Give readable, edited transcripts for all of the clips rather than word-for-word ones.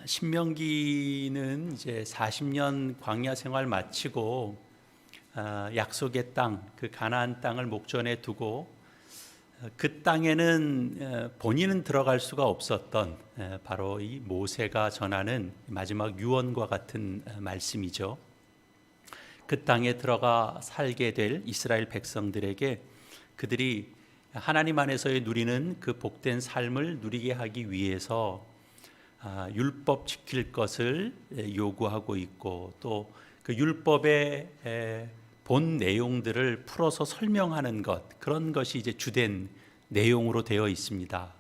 신명기는 이제 40년 광야 생활 마치고 약속의 땅, 그 가나안 땅을 목전에 두고 그 땅에는 본인은 들어갈 수가 없었던 바로 이 모세가 전하는 마지막 유언과 같은 말씀이죠. 그 땅에 들어가 살게 될 이스라엘 백성들에게 그들이 하나님 안에서의 누리는 그 복된 삶을 누리게 하기 위해서 율법 지킬 것을 요구하고 있고 또 그 율법의 본 내용들을 풀어서 설명하는 것, 그런 것이 이제 주된 내용으로 되어 있습니다.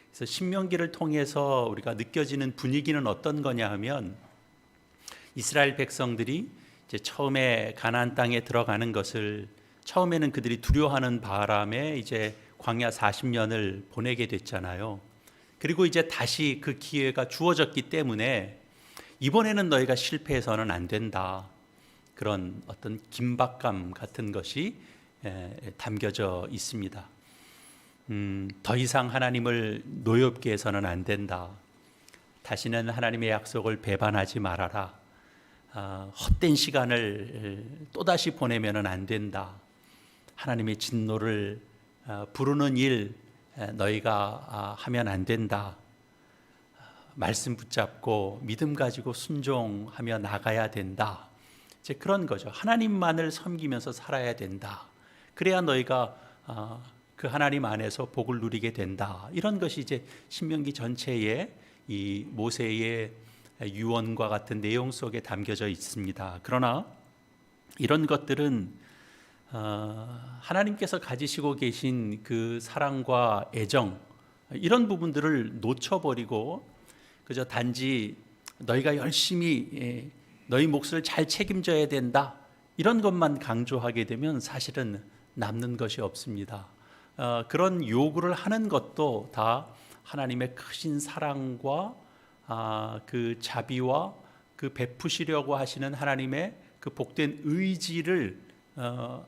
그래서 신명기를 통해서 우리가 느껴지는 분위기는 어떤 거냐 하면 이스라엘 백성들이 이제 처음에 가나안 땅에 들어가는 것을 처음에는 그들이 두려워하는 바람에 이제 광야 40년을 보내게 됐잖아요. 그리고 이제 다시 그 기회가 주어졌기 때문에 이번에는 너희가 실패해서는 안 된다. 그런 어떤 긴박감 같은 것이 담겨져 있습니다. 더 이상 하나님을 노엽게 해서는 안 된다. 다시는 하나님의 약속을 배반하지 말아라. 헛된 시간을 또다시 보내면 안 된다. 하나님의 진노를 부르는 일 너희가 하면 안 된다. 말씀 붙잡고 믿음 가지고 순종하며 나가야 된다. 이제 그런 거죠. 하나님만을 섬기면서 살아야 된다. 그래야 너희가 그 하나님 안에서 복을 누리게 된다. 이런 것이 이제 신명기 전체의 이 모세의 유언과 같은 내용 속에 담겨져 있습니다. 그러나 이런 것들은 하나님께서 가지시고 계신 그 사랑과 애정, 이런 부분들을 놓쳐버리고 그저 단지 너희가 열심히 너희 몫을 잘 책임져야 된다, 이런 것만 강조하게 되면 사실은 남는 것이 없습니다. 그런 요구를 하는 것도 다 하나님의 크신 사랑과 그 자비와 그 베푸시려고 하시는 하나님의 그 복된 의지를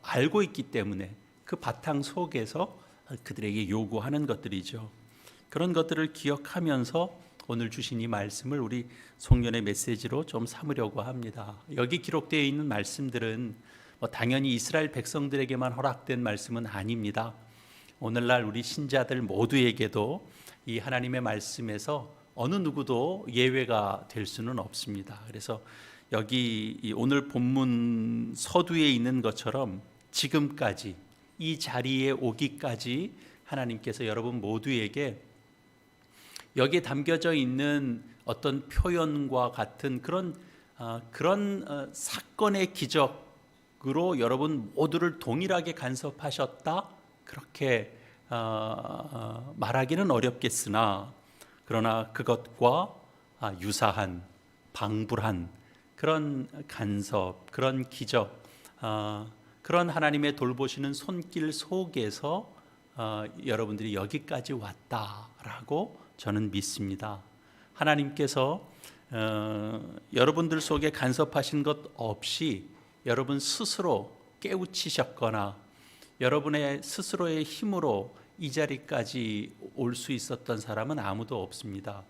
알고 있기 때문에 그 바탕 속에서 그들에게 요구하는 것들이죠. 그런 것들을 기억하면서 오늘 주신 이 말씀을 우리 송년의 메시지로 좀 삼으려고 합니다. 여기 기록되어 있는 말씀들은 당연히 이스라엘 백성들에게만 허락된 말씀은 아닙니다. 오늘날 우리 신자들 모두에게도 이 하나님의 말씀에서 어느 누구도 예외가 될 수는 없습니다. 그래서 여기 오늘 본문 서두에 있는 것처럼 지금까지 이 자리에 오기까지 하나님께서 여러분 모두에게 여기에 담겨져 있는 어떤 표현과 같은 그런 사건의 기적으로 여러분 모두를 동일하게 간섭하셨다, 그렇게 말하기는 어렵겠으나 그러나 그것과 유사한 방불한 그런 간섭, 그런 기적, 그런 하나님의 돌보시는 손길 속에서 여러분들이 여기까지 왔다라고 저는 믿습니다. 하나님께서 여러분들 속에 간섭하신 것 없이 여러분 스스로 깨우치셨거나 여러분의 스스로의 힘으로 이 자리까지 올 수 있었던 사람은 아무도 없습니다.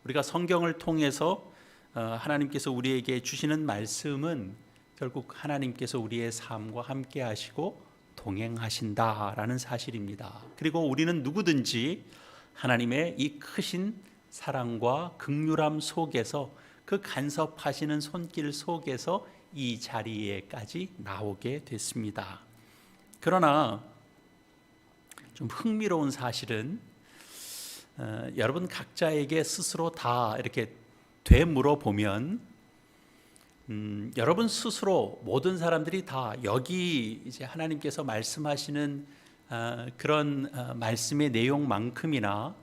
우리가 성경을 통해서 하나님께서 우리에게 주시는 말씀은 결국 하나님께서 우리의 삶과 함께 하시고 동행하신다라는 사실입니다. 그리고 우리는 누구든지 하나님의 이 크신 사랑과 긍휼함 속에서 그 간섭하시는 손길 속에서 이 자리에까지 나오게 됐습니다. 그러나 좀 흥미로운 사실은 여러분 각자에게 스스로 다 이렇게 되물어 보면 여러분 스스로 모든 사람들이 다 여기 이제 하나님께서 말씀하시는 그런 말씀의 내용만큼이나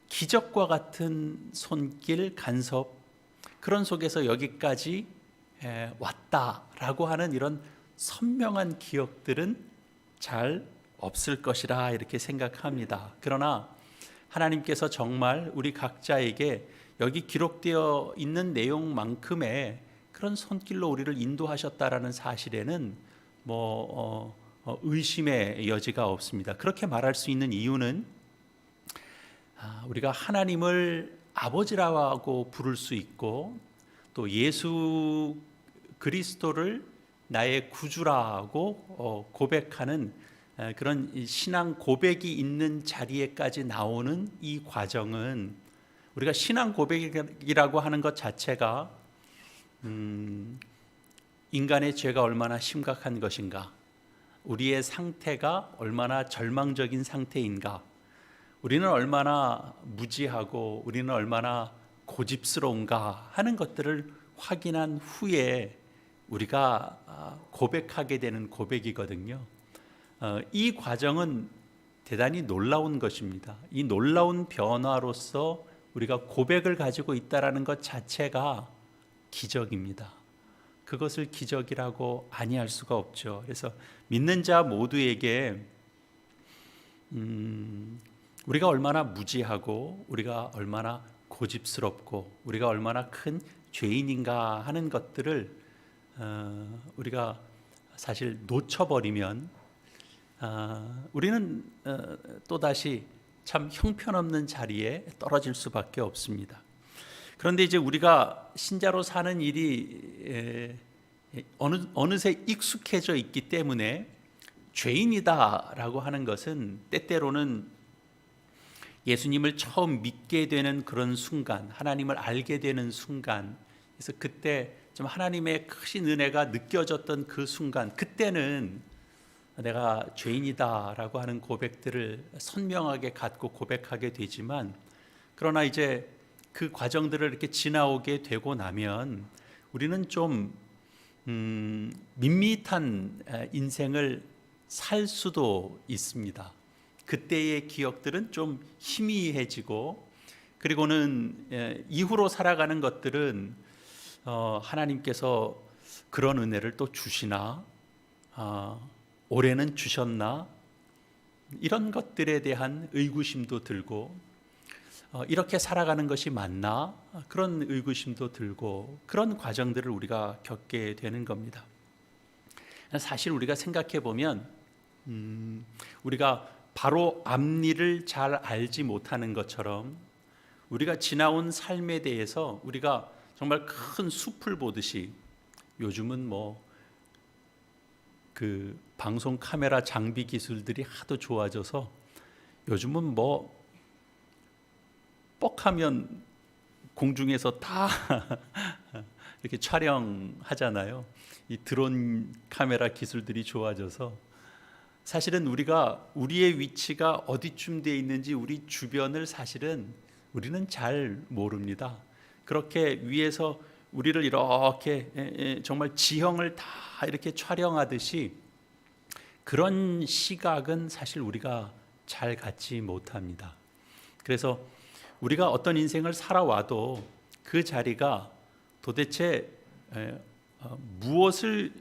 기적과 같은 손길 간섭, 그런 속에서 여기까지 왔다라고 하는 이런 선명한 기억들은 잘 없을 것이라 이렇게 생각합니다. 그러나 하나님께서 정말 우리 각자에게 여기 기록되어 있는 내용만큼의 그런 손길로 우리를 인도하셨다라는 사실에는 의심의 여지가 없습니다. 그렇게 말할 수 있는 이유는 우리가 하나님을 아버지라고 부를 수 있고 또 예수 그리스도를 나의 구주라고 고백하는 그런 신앙 고백이 있는 자리에까지 나오는 이 과정은 우리가 신앙 고백이라고 하는 것 자체가 인간의 죄가 얼마나 심각한 것인가, 우리의 상태가 얼마나 절망적인 상태인가, 우리는 얼마나 무지하고 우리는 얼마나 고집스러운가 하는 것들을 확인한 후에 우리가 고백하게 되는 고백이거든요. 이 과정은 대단히 놀라운 것입니다. 이 놀라운 변화로서 우리가 고백을 가지고 있다는 것 자체가 기적입니다. 그것을 기적이라고 아니할 수가 없죠. 그래서 믿는 자 모두에게 우리가 얼마나 무지하고 우리가 얼마나 고집스럽고 우리가 얼마나 큰 죄인인가 하는 것들을 우리가 사실 놓쳐버리면 우리는 또다시 참 형편없는 자리에 떨어질 수밖에 없습니다. 그런데 이제 우리가 신자로 사는 일이 어느새 익숙해져 있기 때문에 죄인이다라고 하는 것은 때때로는 예수님을 처음 믿게 되는 그런 순간, 하나님을 알게 되는 순간, 그래서 그때 좀 하나님의 크신 은혜가 느껴졌던 그 순간, 그때는 내가 죄인이다라고 하는 고백들을 선명하게 갖고 고백하게 되지만, 그러나 이제 그 과정들을 이렇게 지나오게 되고 나면 우리는 좀 밋밋한 인생을 살 수도 있습니다. 그때의 기억들은 좀 희미해지고, 그리고는 이후로 살아가는 것들은 하나님께서 그런 은혜를 또 주시나, 올해는 주셨나, 이런 것들에 대한 의구심도 들고, 이렇게 살아가는 것이 맞나, 그런 의구심도 들고, 그런 과정들을 우리가 겪게 되는 겁니다. 사실 우리가 생각해 보면 우리가 바로 앞일을 잘 알지 못하는 것처럼 우리가 지나온 삶에 대해서 우리가 정말 큰 숲을 보듯이, 요즘은 그 방송 카메라 장비 기술들이 하도 좋아져서 요즘은 뻑하면 공중에서 다 이렇게 촬영하잖아요. 이 드론 카메라 기술들이 좋아져서 사실은 우리가 우리의 위치가 어디쯤 돼 있는지 우리 주변을 사실은 우리는 잘 모릅니다. 그렇게 위에서 우리를 이렇게 정말 지형을 다 이렇게 촬영하듯이 그런 시각은 사실 우리가 잘 갖지 못합니다. 그래서 우리가 어떤 인생을 살아와도 그 자리가 도대체 무엇을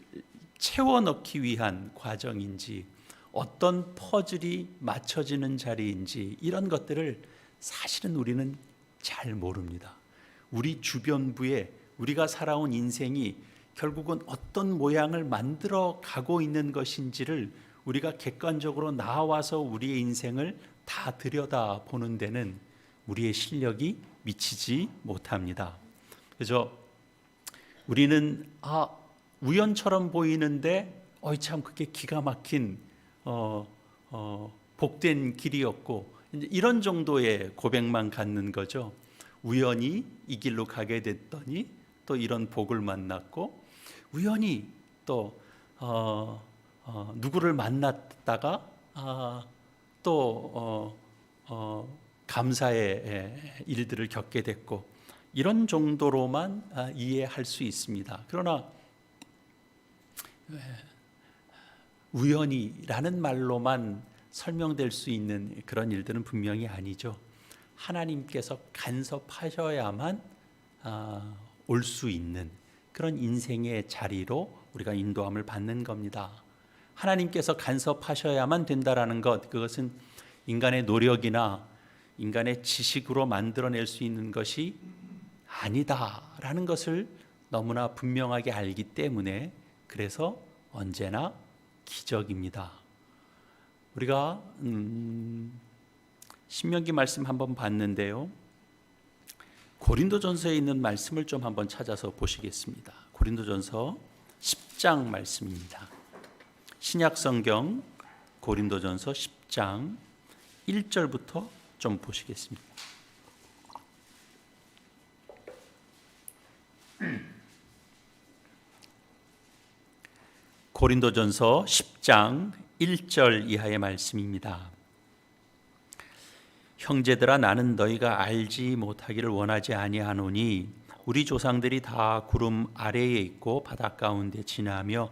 채워넣기 위한 과정인지, 어떤 퍼즐이 맞춰지는 자리인지, 이런 것들을 사실은 우리는 잘 모릅니다. 우리 주변부에 우리가 살아온 인생이 결국은 어떤 모양을 만들어 가고 있는 것인지를 우리가 객관적으로 나와서 우리의 인생을 다 들여다보는 데는 우리의 실력이 미치지 못합니다. 그래서 우리는 우연처럼 보이는데 참 그게 기가 막힌 복된 길이었고, 이런 정도의 고백만 갖는 거죠. 우연히 이 길로 가게 됐더니 또 이런 복을 만났고, 우연히 또 누구를 만났다가 또 감사의 일들을 겪게 됐고, 이런 정도로만 이해할 수 있습니다. 그러나 우연이라는 말로만 설명될 수 있는 그런 일들은 분명히 아니죠. 하나님께서 간섭하셔야만 올 수 있는 그런 인생의 자리로 우리가 인도함을 받는 겁니다. 하나님께서 간섭하셔야만 된다라는 것, 그것은 인간의 노력이나 인간의 지식으로 만들어낼 수 있는 것이 아니다라는 것을 너무나 분명하게 알기 때문에, 그래서 언제나 기적입니다. 우리가 신명기 말씀 한번 봤는데요, 고린도전서에 있는 말씀을 좀 한번 찾아서 보시겠습니다. 고린도전서 10장 말씀입니다. 신약성경 고린도전서 10장 1절부터 좀 보시겠습니다. 고린도전서 10장 1절 이하의 말씀입니다. 형제들아, 나는 너희가 알지 못하기를 원하지 아니하노니 우리 조상들이 다 구름 아래에 있고 바다 가운데 지나며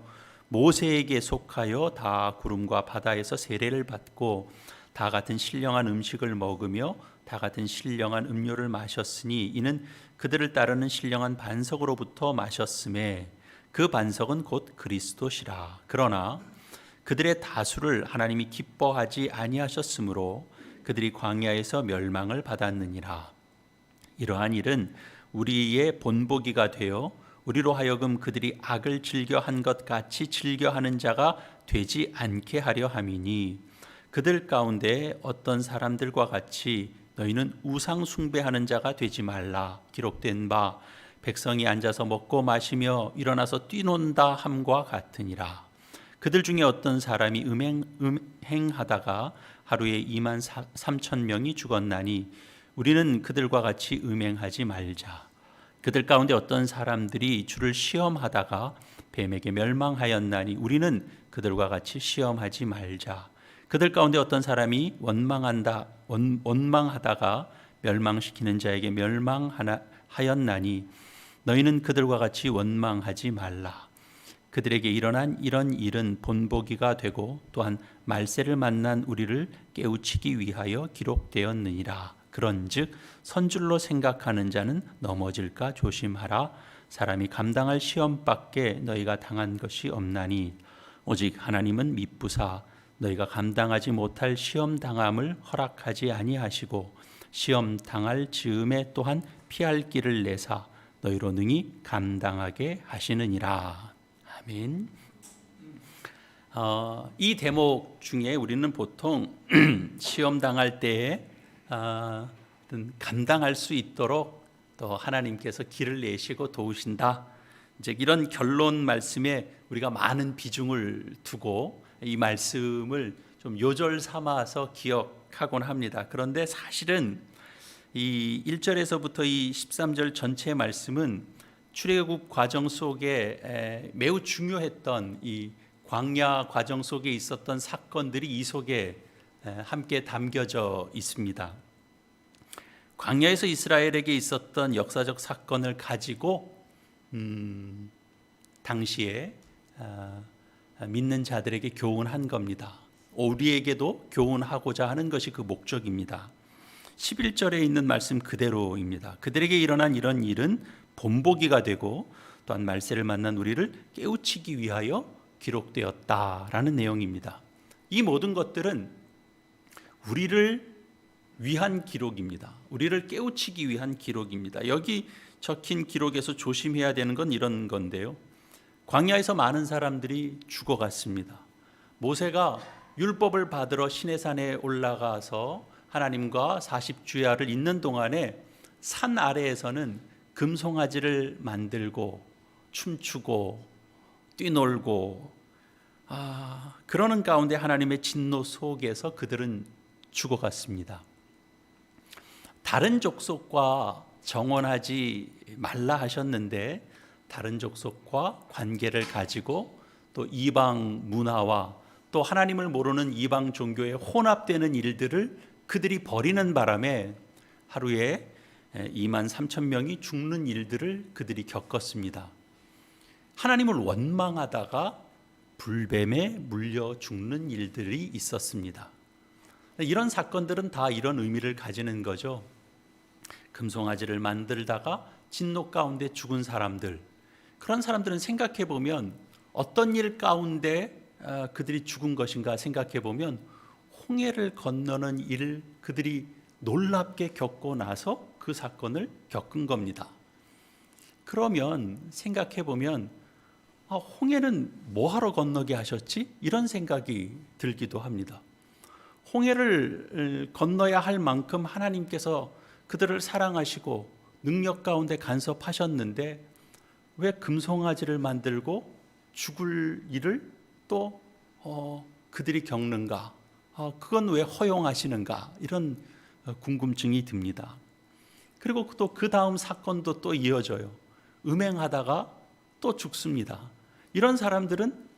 모세에게 속하여 다 구름과 바다에서 세례를 받고 다 같은 신령한 음식을 먹으며 다 같은 신령한 음료를 마셨으니 이는 그들을 따르는 신령한 반석으로부터 마셨음에 그 반석은 곧 그리스도시라. 그러나 그들의 다수를 하나님이 기뻐하지 아니하셨으므로 그들이 광야에서 멸망을 받았느니라. 이러한 일은 우리의 본보기가 되어 우리로 하여금 그들이 악을 즐겨한 것 같이 즐겨하는 자가 되지 않게 하려 함이니 그들 가운데 어떤 사람들과 같이 너희는 우상 숭배하는 자가 되지 말라. 기록된 바 백성이 앉아서 먹고 마시며 일어나서 뛰논다 함과 같으니라. 그들 중에 어떤 사람이 음행하다가 하루에 2만 3천 명이 죽었나니 우리는 그들과 같이 음행하지 말자. 그들 가운데 어떤 사람들이 주를 시험하다가 뱀에게 멸망하였나니 우리는 그들과 같이 시험하지 말자. 그들 가운데 어떤 사람이 원망하다가 멸망시키는 자에게 멸망하였나니 너희는 그들과 같이 원망하지 말라. 그들에게 일어난 이런 일은 본보기가 되고 또한 말세를 만난 우리를 깨우치기 위하여 기록되었느니라. 그런즉 선줄로 생각하는 자는 넘어질까 조심하라. 사람이 감당할 시험밖에 너희가 당한 것이 없나니 오직 하나님은 미쁘사 너희가 감당하지 못할 시험 당함을 허락하지 아니하시고 시험 당할 즈음에 또한 피할 길을 내사 너희로 능히 감당하게 하시느니라. 아멘. 이 대목 중에 우리는 보통 시험 당할 때에 감당할 수 있도록 또 하나님께서 길을 내시고 도우신다. 이제 이런 결론 말씀에 우리가 많은 비중을 두고 이 말씀을 좀 요절 삼아서 기억하곤 합니다. 그런데 사실은 이 1절에서부터 이 13절 전체 말씀은 출애굽 과정 속에 매우 중요했던 이 광야 과정 속에 있었던 사건들이 이 속에 함께 담겨져 있습니다. 광야에서 이스라엘에게 있었던 역사적 사건을 가지고 당시에 믿는 자들에게 교훈한 겁니다. 우리에게도 교훈하고자 하는 것이 그 목적입니다. 11절에 있는 말씀 그대로입니다. 그들에게 일어난 이런 일은 본보기가 되고 또한 말세를 만난 우리를 깨우치기 위하여 기록되었다라는 내용입니다. 이 모든 것들은 우리를 위한 기록입니다. 우리를 깨우치기 위한 기록입니다. 여기 적힌 기록에서 조심해야 되는 건 이런 건데요. 광야에서 많은 사람들이 죽어갔습니다. 모세가 율법을 받으러 시내산에 올라가서 하나님과 40주야를 잇는 동안에 산 아래에서는 금송아지를 만들고 춤추고 뛰놀고 그러는 가운데 하나님의 진노 속에서 그들은 죽어갔습니다. 다른 족속과 정원하지 말라 하셨는데 다른 족속과 관계를 가지고 또 이방 문화와 또 하나님을 모르는 이방 종교에 혼합되는 일들을 그들이 벌이는 바람에 하루에 2만 3천 명이 죽는 일들을 그들이 겪었습니다. 하나님을 원망하다가 불뱀에 물려 죽는 일들이 있었습니다. 이런 사건들은 다 이런 의미를 가지는 거죠. 금송아지를 만들다가 진노 가운데 죽은 사람들, 그런 사람들은 생각해 보면 어떤 일 가운데 그들이 죽은 것인가 생각해 보면 홍해를 건너는 일을 그들이 놀랍게 겪고 나서 그 사건을 겪은 겁니다. 그러면 생각해 보면 홍해는 뭐하러 건너게 하셨지? 이런 생각이 들기도 합니다. 홍해를 건너야 할 만큼 하나님께서 그들을 사랑하시고 능력 가운데 간섭하셨는데 왜 금송아지를 만들고 죽을 일을 또 그들이 겪는가? 그건 왜 허용하시는가? 이런 궁금증이 듭니다. 그리고 또 그 다음 사건도 또 이어져요. 음행하다가 또 죽습니다. 이런 사람들은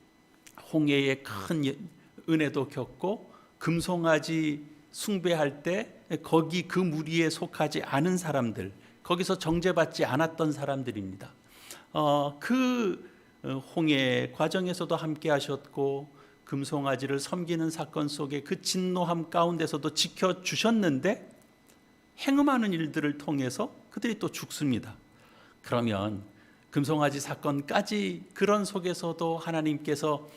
홍해의 큰 은혜도 겪고 금송아지 숭배할 때 거기 그 무리에 속하지 않은 사람들, 거기서 정죄받지 않았던 사람들입니다. 그 홍해 과정에서도 함께 하셨고 금송아지를 섬기는 사건 속에 그 진노함 가운데서도 지켜주셨는데 행음하는 일들을 통해서 그들이 또 죽습니다. 그러면 금송아지 사건까지 그런 속에서도 하나님께서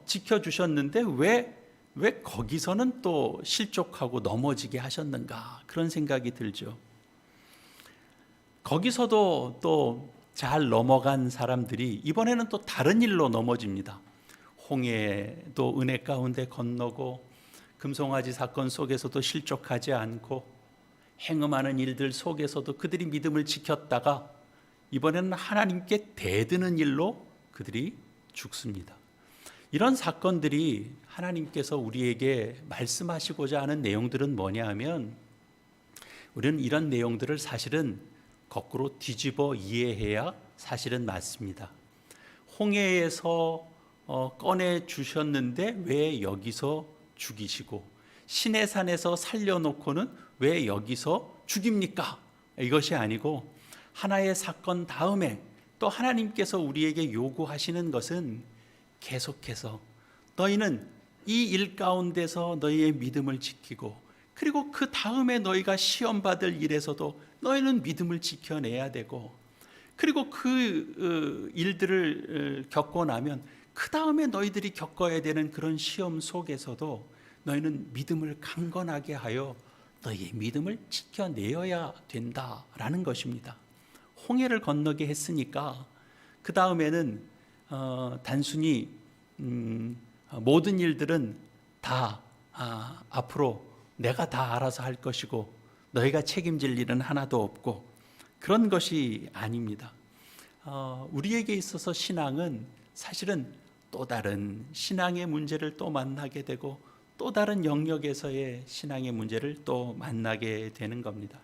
지켜주셨는데 왜 거기서는 또 실족하고 넘어지게 하셨는가? 그런 생각이 들죠. 거기서도 또 잘 넘어간 사람들이 이번에는 또 다른 일로 넘어집니다. 홍해도 은혜 가운데 건너고 금송아지 사건 속에서도 실족하지 않고 행음하는 일들 속에서도 그들이 믿음을 지켰다가 이번에는 하나님께 대드는 일로 그들이 죽습니다. 이런 사건들이 하나님께서 우리에게 말씀하시고자 하는 내용들은 뭐냐 하면 우리는 이런 내용들을 사실은 거꾸로 뒤집어 이해해야 사실은 맞습니다. 홍해에서 꺼내 주셨는데 왜 여기서 죽이시고 시내산에서 살려놓고는 왜 여기서 죽입니까? 이것이 아니고 하나의 사건 다음에 또 하나님께서 우리에게 요구하시는 것은 계속해서 너희는 이 일 가운데서 너희의 믿음을 지키고 그리고 그 다음에 너희가 시험받을 일에서도 너희는 믿음을 지켜내야 되고 그리고 그 일들을 겪고 나면 그 다음에 너희들이 겪어야 되는 그런 시험 속에서도 너희는 믿음을 강건하게 하여 너희의 믿음을 지켜내어야 된다라는 것입니다. 홍해를 건너게 했으니까 그 다음에는 단순히 모든 일들은 다 앞으로 내가 다 알아서 할 것이고 너희가 책임질 일은 하나도 없고 그런 것이 아닙니다. 우리에게 있어서 신앙은 사실은 또 다른 신앙의 문제를 또 만나게 되고 또 다른 영역에서의 신앙의 문제를 또 만나게 되는 겁니다.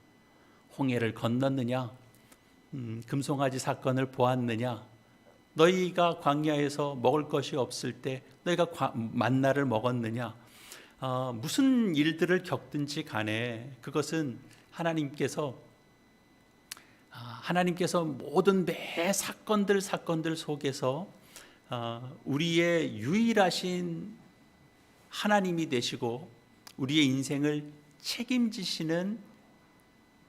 홍해를 건넜느냐, 금송아지 사건을 보았느냐, 너희가 광야에서 먹을 것이 없을 때 너희가 만나를 먹었느냐, 무슨 일들을 겪든지 간에 그것은 하나님께서 모든 매 사건들 속에서 우리의 유일하신 하나님이 되시고 우리의 인생을 책임지시는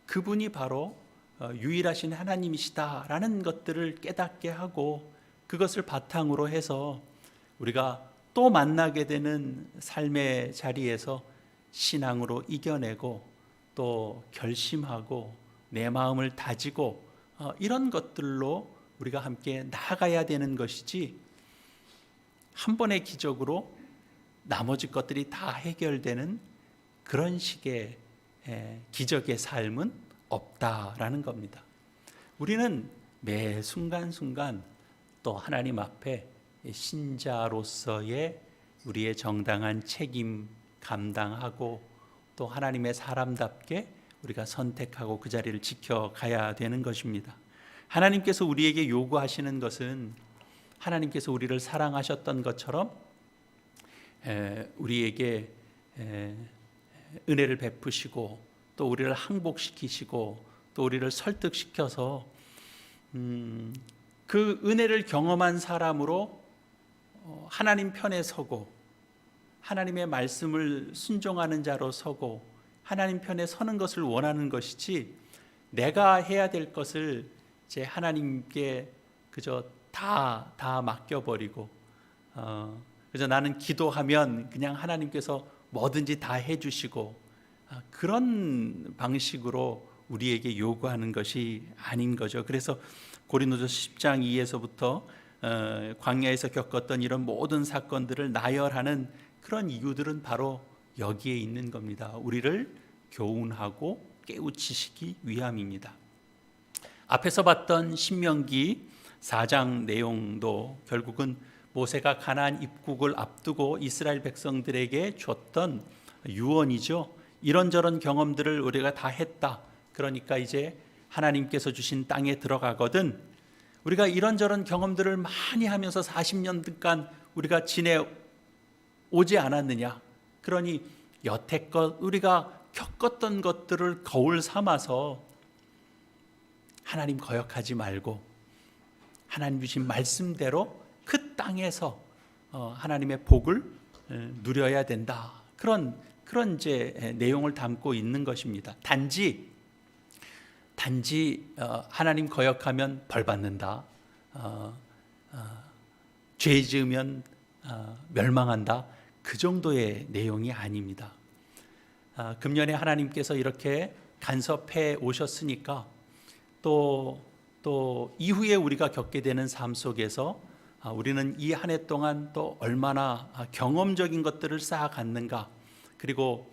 그분이 바로 유일하신 하나님이시다라는 것들을 깨닫게 하고 그것을 바탕으로 해서 우리가 또 만나게 되는 삶의 자리에서 신앙으로 이겨내고 또 결심하고 내 마음을 다지고 이런 것들로 우리가 함께 나아가야 되는 것이지 한 번의 기적으로 나머지 것들이 다 해결되는 그런 식의 기적의 삶은 없다라는 겁니다. 우리는 매 순간순간 또 하나님 앞에 신자로서의 우리의 정당한 책임 감당하고 또 하나님의 사람답게 우리가 선택하고 그 자리를 지켜가야 되는 것입니다. 하나님께서 우리에게 요구하시는 것은 하나님께서 우리를 사랑하셨던 것처럼 우리에게 은혜를 베푸시고 또 우리를 항복시키시고 또 우리를 설득시켜서 그 은혜를 경험한 사람으로 하나님 편에 서고 하나님의 말씀을 순종하는 자로 서고 하나님 편에 서는 것을 원하는 것이지 내가 해야 될 것을 제 하나님께 그저 다 맡겨버리고 그저 나는 기도하면 그냥 하나님께서 뭐든지 다 해주시고 그런 방식으로 우리에게 요구하는 것이 아닌 거죠. 그래서 고린도서 10장 2에서부터 광야에서 겪었던 이런 모든 사건들을 나열하는 그런 이유들은 바로 여기에 있는 겁니다. 우리를 교훈하고 깨우치시기 위함입니다. 앞에서 봤던 신명기 4장 내용도 결국은 모세가 가나안 입국을 앞두고 이스라엘 백성들에게 줬던 유언이죠. 이런저런 경험들을 우리가 다 했다. 그러니까 이제 하나님께서 주신 땅에 들어가거든 우리가 이런저런 경험들을 많이 하면서 40년간 우리가 지내오지 않았느냐. 그러니 여태껏 우리가 겪었던 것들을 거울 삼아서 하나님 거역하지 말고 하나님 주신 말씀대로 그 땅에서 하나님의 복을 누려야 된다. 그런 이제 내용을 담고 있는 것입니다. 단지 하나님 거역하면 벌 받는다. 죄 지으면 멸망한다. 그 정도의 내용이 아닙니다. 금년에 하나님께서 이렇게 간섭해 오셨으니까 또 이후에 우리가 겪게 되는 삶 속에서 우리는 이 한 해 동안 또 얼마나 경험적인 것들을 쌓아갔는가. 그리고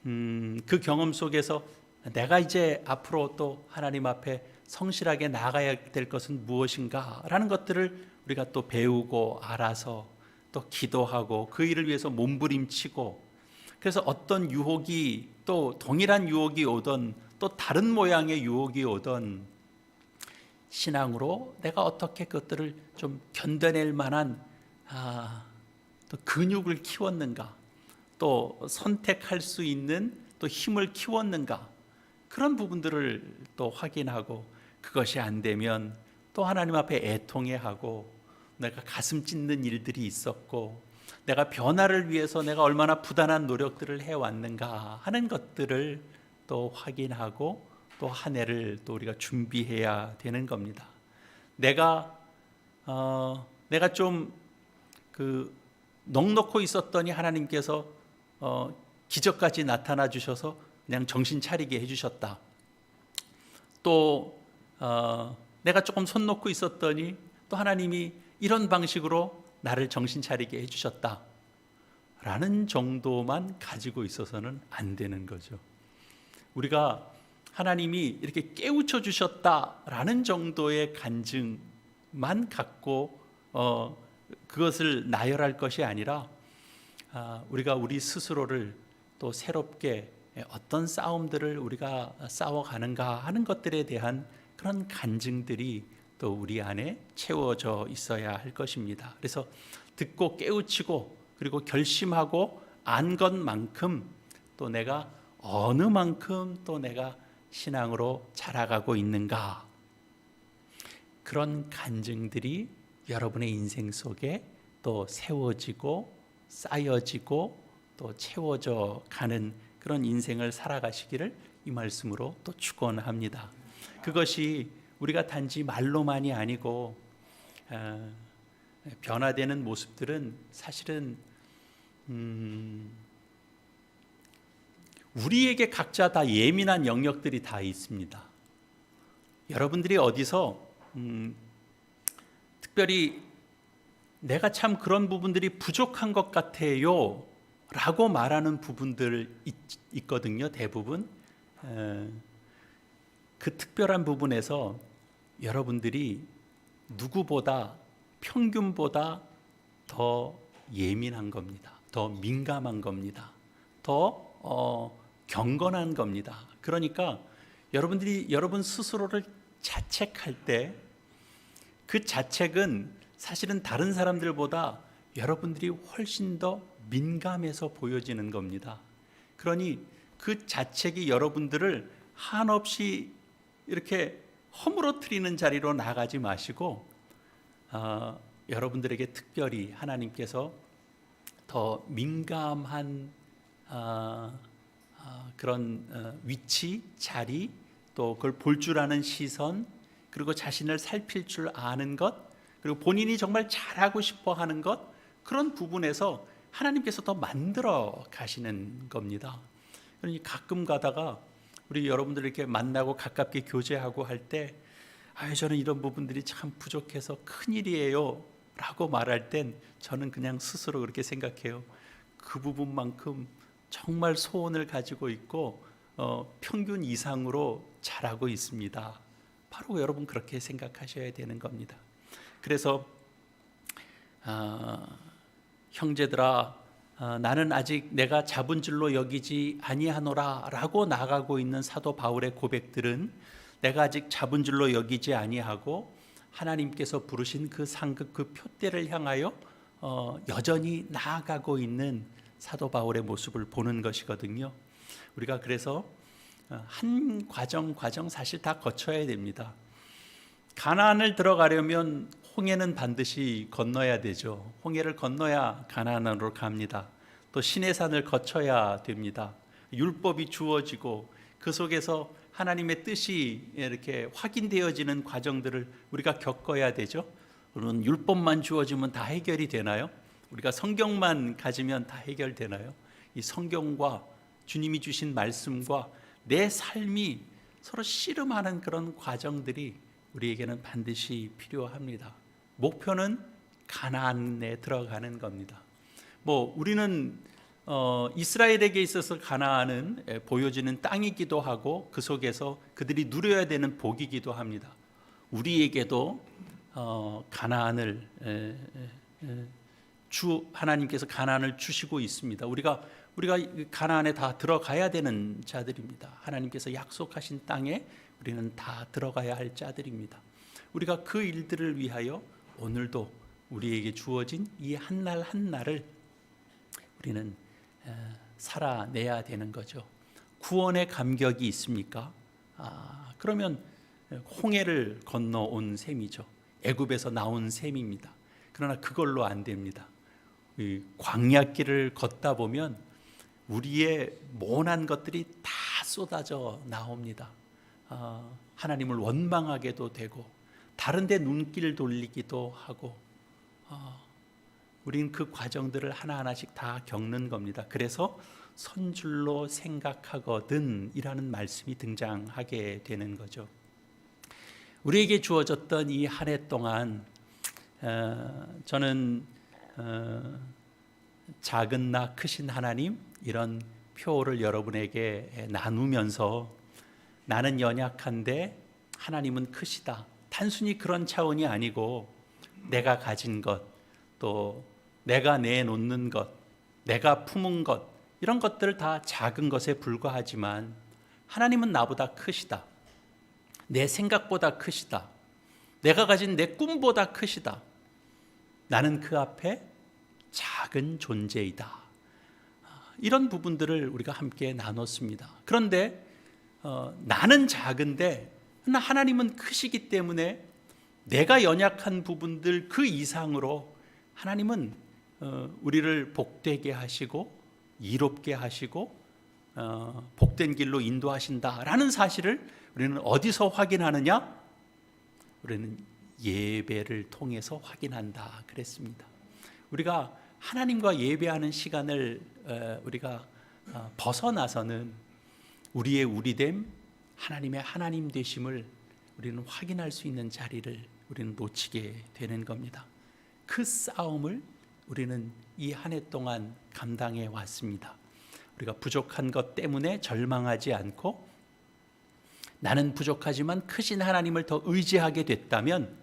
그 경험 속에서 내가 이제 앞으로 또 하나님 앞에 성실하게 나아가야 될 것은 무엇인가 라는 것들을 우리가 또 배우고 알아서 또 기도하고 그 일을 위해서 몸부림치고, 그래서 어떤 유혹이 또 동일한 유혹이 오던 또 다른 모양의 유혹이 오던 신앙으로 내가 어떻게 그것들을 좀 견뎌낼 만한 또 근육을 키웠는가, 또 선택할 수 있는 또 힘을 키웠는가, 그런 부분들을 또 확인하고, 그것이 안 되면 또 하나님 앞에 애통해하고, 내가 가슴 찢는 일들이 있었고 내가 변화를 위해서 내가 얼마나 부단한 노력들을 해왔는가 하는 것들을 또 확인하고 또 한 해를 또 우리가 준비해야 되는 겁니다. 내가 좀 넉넉히 있었더니 하나님께서 기적까지 나타나 주셔서 그냥 정신 차리게 해주셨다. 또 내가 조금 손 놓고 있었더니 또 하나님이 이런 방식으로 나를 정신 차리게 해주셨다 라는 정도만 가지고 있어서는 안 되는 거죠. 우리가 하나님이 이렇게 깨우쳐 주셨다라는 정도의 간증만 갖고 그것을 나열할 것이 아니라 우리가 우리 스스로를 또 새롭게 어떤 싸움들을 우리가 싸워가는가 하는 것들에 대한 그런 간증들이 또 우리 안에 채워져 있어야 할 것입니다. 그래서 듣고 깨우치고 그리고 결심하고 안 것만큼 또 내가 어느 만큼 또 내가 신앙으로 자라가고 있는가, 그런 간증들이 여러분의 인생 속에 또 세워지고 쌓여지고 또 채워져 가는 그런 인생을 살아가시기를 이 말씀으로 또 축원합니다. 그것이 우리가 단지 말로만이 아니고 변화되는 모습들은 사실은 우리에게 각자 다 예민한 영역들이 다 있습니다. 여러분들이 어디서 특별히 내가 참 그런 부분들이 부족한 것 같아요 라고 말하는 부분들 있거든요. 대부분 그 특별한 부분에서 여러분들이 누구보다 평균보다 더 예민한 겁니다. 더 민감한 겁니다. 더 경건한 겁니다. 그러니까 여러분들이 여러분 스스로를 자책할 때 그 자책은 사실은 다른 사람들보다 여러분들이 훨씬 더 민감해서 보여지는 겁니다. 그러니 그 자책이 여러분들을 한없이 이렇게 허물어뜨리는 자리로 나가지 마시고 여러분들에게 특별히 하나님께서 더 민감한 그런 위치, 자리, 또 그걸 볼 줄 아는 시선, 그리고 자신을 살필 줄 아는 것, 그리고 본인이 정말 잘하고 싶어 하는 것, 그런 부분에서 하나님께서 더 만들어 가시는 겁니다. 그러니 가끔 가다가 우리 여러분들 이렇게 만나고 가깝게 교제하고 할 때 저는 이런 부분들이 참 부족해서 큰일이에요 라고 말할 땐 저는 그냥 스스로 그렇게 생각해요. 그 부분만큼 정말 소원을 가지고 있고 평균 이상으로 잘하고 있습니다 바로 여러분 그렇게 생각하셔야 되는 겁니다. 그래서 형제들아, 나는 아직 내가 잡은 줄로 여기지 아니하노라 라고 나가고 있는 사도 바울의 고백들은 내가 아직 잡은 줄로 여기지 아니하고 하나님께서 부르신 그 상급, 그 표대를 향하여 여전히 나아가고 있는 사도 바울의 모습을 보는 것이거든요. 우리가 그래서 한 과정 사실 다 거쳐야 됩니다. 가나안을 들어가려면 홍해는 반드시 건너야 되죠. 홍해를 건너야 가나안으로 갑니다. 또 시내산을 거쳐야 됩니다. 율법이 주어지고 그 속에서 하나님의 뜻이 이렇게 확인되어지는 과정들을 우리가 겪어야 되죠. 물론 율법만 주어지면 다 해결이 되나요? 우리가 성경만 가지면 다 해결되나요? 이 성경과 주님이 주신 말씀과 내 삶이 서로 씨름하는 그런 과정들이 우리에게는 반드시 필요합니다. 목표는 가나안에 들어가는 겁니다. 우리는 이스라엘에게 있어서 가나안은 보여지는 땅이기도 하고 그 속에서 그들이 누려야 되는 복이기도 합니다. 우리에게도 가나안을 하나님께서 가나안을 주시고 있습니다. 우리가 가나안에 다 들어가야 되는 자들입니다. 하나님께서 약속하신 땅에 우리는 다 들어가야 할 자들입니다. 우리가 그 일들을 위하여 오늘도 우리에게 주어진 이 한 날 한 날을 우리는 살아내야 되는 거죠. 구원의 감격이 있습니까? 그러면 홍해를 건너온 셈이죠. 애굽에서 나온 셈입니다. 그러나 그걸로 안 됩니다. 광야길을 걷다 보면 우리의 모난 것들이 다 쏟아져 나옵니다. 하나님을 원망하게도 되고 다른 데 눈길 돌리기도 하고 우린 그 과정들을 하나하나씩 다 겪는 겁니다. 그래서 선줄로 생각하거든 이라는 말씀이 등장하게 되는 거죠. 우리에게 주어졌던 이 한 해 동안 저는 작은 나 크신 하나님 이런 표를 여러분에게 나누면서 나는 연약한데 하나님은 크시다, 단순히 그런 차원이 아니고 내가 가진 것, 또 내가 내놓는 것, 내가 품은 것, 이런 것들 다 작은 것에 불과하지만 하나님은 나보다 크시다, 내 생각보다 크시다, 내가 가진 내 꿈보다 크시다, 나는 그 앞에 작은 존재이다. 이런 부분들을 우리가 함께 나눴습니다. 그런데 나는 작은데 하나님은 크시기 때문에 내가 연약한 부분들 그 이상으로 하나님은 우리를 복되게 하시고 이롭게 하시고 복된 길로 인도하신다라는 사실을 우리는 어디서 확인하느냐? 우리는 예배를 통해서 확인한다 그랬습니다. 우리가 하나님과 예배하는 시간을 우리가 벗어나서는 우리의 우리됨, 하나님의 하나님 되심을 우리는 확인할 수 있는 자리를 우리는 놓치게 되는 겁니다. 그 싸움을 우리는 이 한 해 동안 감당해 왔습니다. 우리가 부족한 것 때문에 절망하지 않고 나는 부족하지만 크신 하나님을 더 의지하게 됐다면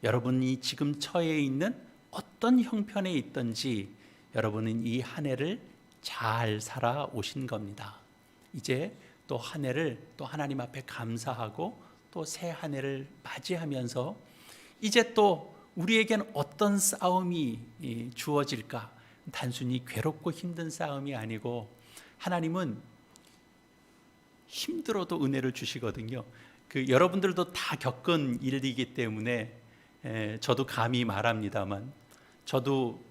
여러분이 지금 처해 있는 어떤 형편에 있든지 여러분은 이 한 해를 잘 살아오신 겁니다. 이제 또 한 해를 또 하나님 앞에 감사하고 또 새 한 해를 맞이하면서 이제 또 우리에겐 어떤 싸움이 주어질까? 단순히 괴롭고 힘든 싸움이 아니고 하나님은 힘들어도 은혜를 주시거든요. 여러분들도 다 겪은 일이기 때문에 저도 감히 말합니다만 저도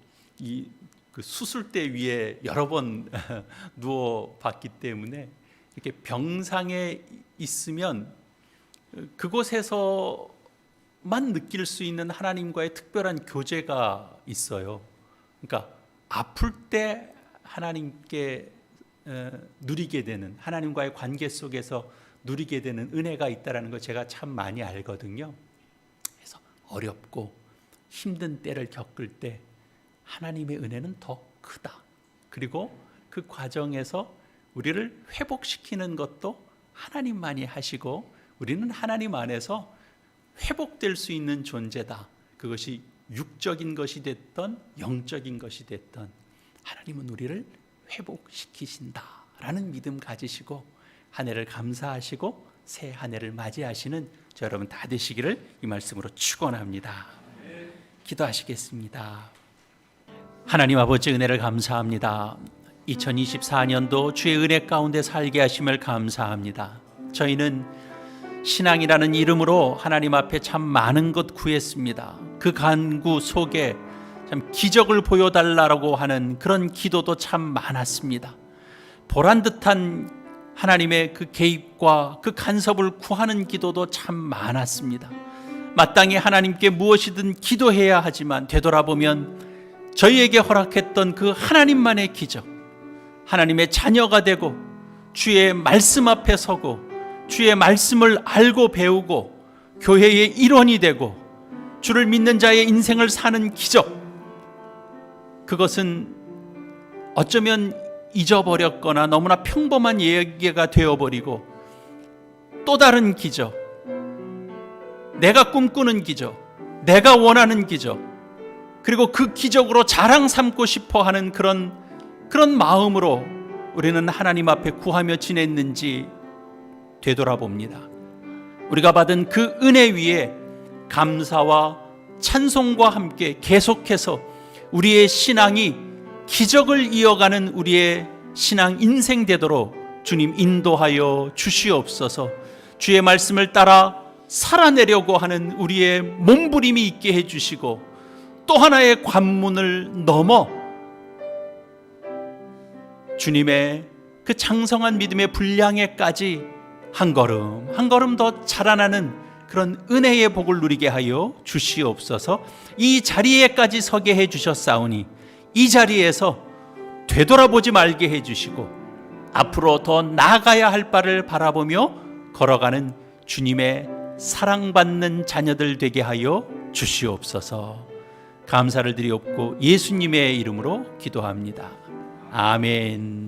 그 수술대 위에 여러 번 누워 봤기 때문에 이렇게 병상에 있으면 그곳에서만 느낄 수 있는 하나님과의 특별한 교제가 있어요. 그러니까 아플 때 하나님께 누리게 되는, 하나님과의 관계 속에서 누리게 되는 은혜가 있다는 걸 제가 참 많이 알거든요. 그래서 어렵고 힘든 때를 겪을 때 하나님의 은혜는 더 크다. 그리고 그 과정에서 우리를 회복시키는 것도 하나님만이 하시고 우리는 하나님 안에서 회복될 수 있는 존재다. 그것이 육적인 것이 됐던 영적인 것이 됐던 하나님은 우리를 회복시키신다라는 믿음 가지시고 한 해를 감사하시고 새 한 해를 맞이하시는 저 여러분 다 되시기를 이 말씀으로 축원합니다. 기도하시겠습니다. 하나님 아버지, 은혜를 감사합니다. 2024년도 주의 은혜 가운데 살게 하심을 감사합니다. 저희는 신앙이라는 이름으로 하나님 앞에 참 많은 것 구했습니다. 그 간구 속에 참 기적을 보여달라고 하는 그런 기도도 참 많았습니다. 보란듯한 하나님의 그 개입과 그 간섭을 구하는 기도도 참 많았습니다. 마땅히 하나님께 무엇이든 기도해야 하지만 되돌아보면 저희에게 허락했던 그 하나님만의 기적, 하나님의 자녀가 되고 주의 말씀 앞에 서고 주의 말씀을 알고 배우고 교회의 일원이 되고 주를 믿는 자의 인생을 사는 기적, 그것은 어쩌면 잊어버렸거나 너무나 평범한 얘기가 되어버리고 또 다른 기적, 내가 꿈꾸는 기적, 내가 원하는 기적, 그리고 그 기적으로 자랑 삼고 싶어 하는 그런 마음으로 우리는 하나님 앞에 구하며 지냈는지 되돌아봅니다. 우리가 받은 그 은혜 위에 감사와 찬송과 함께 계속해서 우리의 신앙이 기적을 이어가는 우리의 신앙 인생 되도록 주님 인도하여 주시옵소서. 주의 말씀을 따라 살아내려고 하는 우리의 몸부림이 있게 해주시고 또 하나의 관문을 넘어 주님의 그 장성한 믿음의 분량에까지 한 걸음 한 걸음 더 자라나는 그런 은혜의 복을 누리게 하여 주시옵소서. 이 자리에까지 서게 해주셨사오니 이 자리에서 되돌아보지 말게 해주시고 앞으로 더 나아가야 할 바를 바라보며 걸어가는 주님의 사랑받는 자녀들 되게 하여 주시옵소서. 감사를 드리옵고 예수님의 이름으로 기도합니다. 아멘.